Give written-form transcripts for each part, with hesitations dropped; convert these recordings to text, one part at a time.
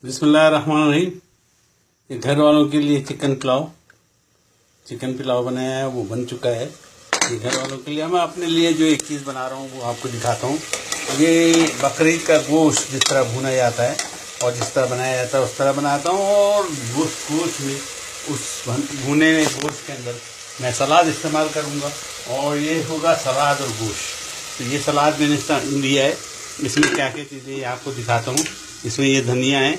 बिस्मिल्लाहिर्रहमानिर्रहीम। ये घर वालों के लिए चिकन पुलाव बनाया है, वो बन चुका है। ये घर वालों के लिए। मैं अपने लिए जो एक चीज़ बना रहा हूँ वो आपको दिखाता हूँ। ये बकरी का गोश्त जिस तरह भुना जाता है और जिस तरह बनाया जाता है उस तरह बनाता हूँ। और गोश्त में उस भुने गोश्त के अंदर मैं सलाद इस्तेमाल करूँगा और ये होगा सलाद और गोश्त। तो ये सलाद मैंने लिया है। इसमें क्या क्या चीज़ें आपको दिखाता हूँ। इसमें ये धनिया है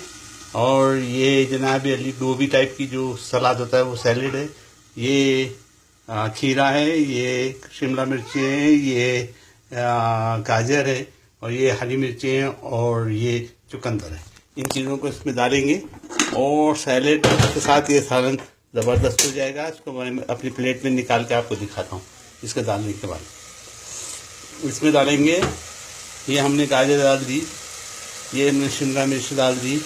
और ये जनाब अली गोभी टाइप की जो सलाद होता है वो सैलेड है। ये खीरा है, ये शिमला मिर्ची है, ये गाजर है और ये हरी मिर्ची है और ये चुकंदर है। इन चीज़ों को इसमें डालेंगे और सैलेड के साथ ये सालन ज़बरदस्त हो जाएगा। इसको मैं अपनी प्लेट में निकाल के आपको दिखाता हूँ। इसके डालने के बाद इसमें डालेंगे, ये हमने गाजर डाल दी, ये हमने शिमला मिर्च डाल दी,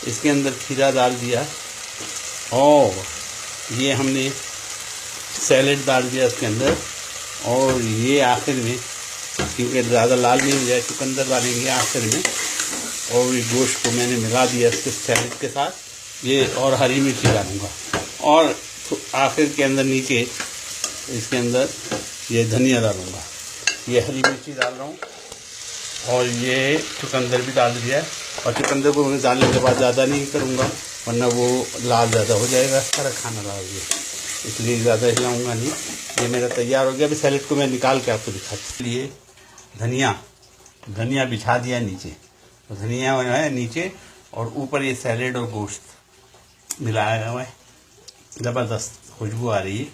इसके अंदर खीरा डाल दिया और ये हमने सैलेड डाल दिया इसके अंदर। और ये आखिर में, क्योंकि ज़्यादा लाल नहीं हो जाए, चुकंदर डालेंगे आखिर में। और ये गोश्त को मैंने मिला दिया इसके सैलेड के साथ। ये और हरी मिर्ची डालूँगा और आखिर के अंदर नीचे इसके अंदर ये धनिया डालूँगा। ये हरी मिर्ची डाल रहा हूँ और ये चुकंदर भी डाल दिया है। और चुकंदर को मैं डालने के बाद ज़्यादा नहीं करूँगा वरना वो लाल ज़्यादा हो जाएगा, सारा खाना डाल दिया, इसलिए ज़्यादा हिलाऊँगा नहीं। ये मेरा तैयार हो गया। अभी सैलेड को मैं निकाल के आपको दिखाते हैं। लिए धनिया बिछा दिया नीचे, तो धनिया है नीचे और ऊपर ये सैलेड और गोश्त मिलाया हुआ है। ज़बरदस्त खुशबू आ रही है।